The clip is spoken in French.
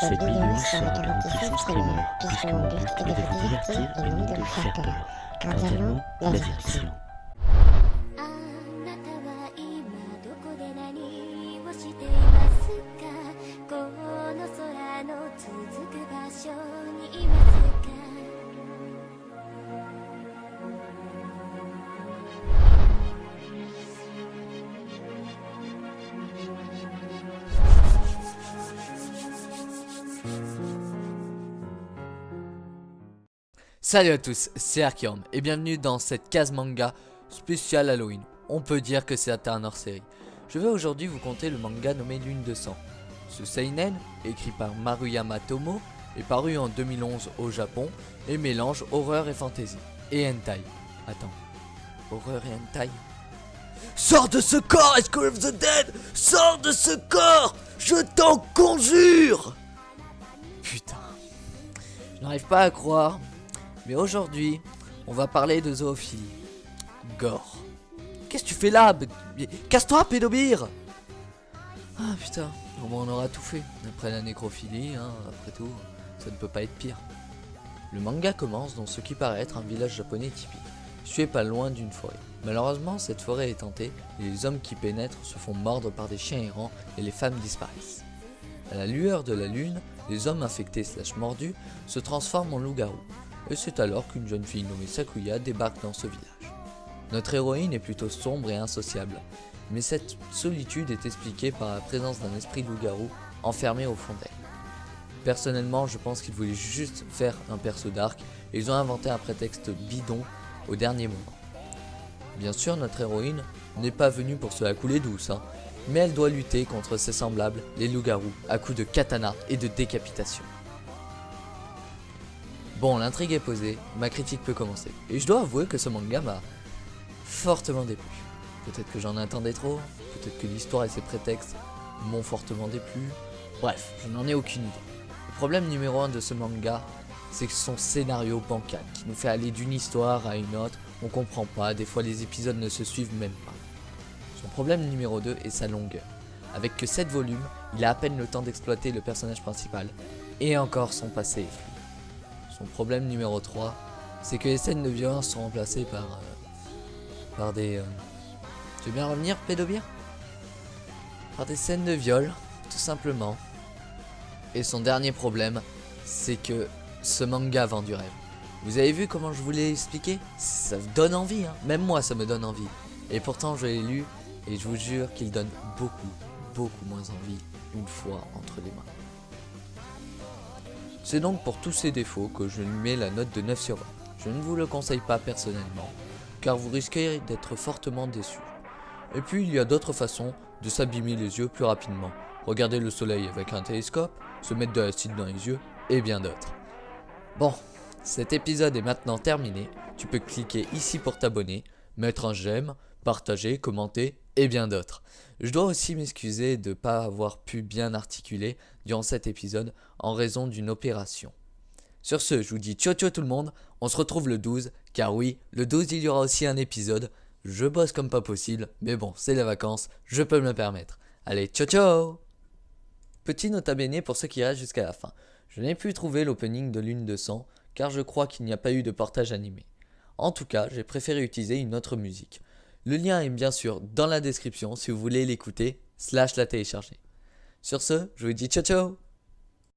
Cette vidéo sera de l'anti streamer, puisque mon but est de vous divertir et non de vous faire peur. Cordialement, l'avertissement. あなたは今どこで何をしていますか？この空の続く場所にいますか？ Salut à tous, c'est Arkiorm et bienvenue dans cette case manga spéciale Halloween. On peut dire que c'est un hors-série. Je vais aujourd'hui vous conter le manga nommé Lune de sang. Ce seinen, écrit par Maruyama Tomo, est paru en 2011 au Japon et mélange horreur et fantasy. Et hentai. Attends, horreur et hentai? Sors de ce corps, School of the Dead! Sors de ce corps! Je t'en conjure! Putain, je n'arrive pas à croire. Mais aujourd'hui, on va parler de zoophilie. Gore. Qu'est-ce que tu fais là? Casse-toi, pédobire! Ah putain, au moins on aura tout fait. Après la nécrophilie, hein, après tout, ça ne peut pas être pire. Le manga commence dans ce qui paraît être un village japonais typique, situé pas loin d'une forêt. Malheureusement, cette forêt est hantée et les hommes qui pénètrent se font mordre par des chiens errants et les femmes disparaissent. À la lueur de la lune, les hommes infectés / mordus se transforment en loups-garous. Et c'est alors qu'une jeune fille nommée Sakuya débarque dans ce village. Notre héroïne est plutôt sombre et insociable, mais cette solitude est expliquée par la présence d'un esprit loup-garou enfermé au fond d'elle. Personnellement, je pense qu'ils voulaient juste faire un perso dark et ils ont inventé un prétexte bidon au dernier moment. Bien sûr, notre héroïne n'est pas venue pour se la couler douce, hein, mais elle doit lutter contre ses semblables, les loups-garous, à coups de katana et de décapitation. Bon, l'intrigue est posée, ma critique peut commencer. Et je dois avouer que ce manga m'a fortement déplu. Peut-être que j'en attendais trop, peut-être que l'histoire et ses prétextes m'ont fortement déplu. Bref, je n'en ai aucune idée. Le problème numéro 1 de ce manga, c'est que son scénario bancal, qui nous fait aller d'une histoire à une autre, on comprend pas, des fois les épisodes ne se suivent même pas. Son problème numéro 2 est sa longueur. Avec que 7 volumes, il a à peine le temps d'exploiter le personnage principal, et encore son passé est flou. Son problème numéro 3, c'est que les scènes de violence sont remplacées par des... Tu veux bien revenir, pédobire? Par des scènes de viol, tout simplement. Et son dernier problème, c'est que ce manga vend du rêve. Vous avez vu comment je vous l'ai expliqué? Ça vous donne envie, hein. Même moi ça me donne envie. Et pourtant je l'ai lu, et je vous jure qu'il donne beaucoup moins envie une fois entre les mains. C'est donc pour tous ces défauts que je lui mets la note de 9 sur 20. Je ne vous le conseille pas personnellement, car vous risquez d'être fortement déçu. Et puis il y a d'autres façons de s'abîmer les yeux plus rapidement. Regarder le soleil avec un télescope, se mettre de l'acide dans les yeux, et bien d'autres. Bon, cet épisode est maintenant terminé. Tu peux cliquer ici pour t'abonner, mettre un j'aime, partager, commenter, et bien d'autres. Je dois aussi m'excuser de ne pas avoir pu bien articuler durant cet épisode en raison d'une opération. Sur ce, je vous dis ciao ciao tout le monde, on se retrouve le 12, car oui, le 12 il y aura aussi un épisode. Je bosse comme pas possible, mais bon, c'est les vacances, je peux me le permettre. Allez, ciao ciao! Petit nota bene pour ceux qui restent jusqu'à la fin. Je n'ai pu trouver l'opening de Lune de sang, car je crois qu'il n'y a pas eu de portage animé. En tout cas, j'ai préféré utiliser une autre musique. Le lien est bien sûr dans la description si vous voulez l'écouter / la télécharger. Sur ce, je vous dis ciao ciao!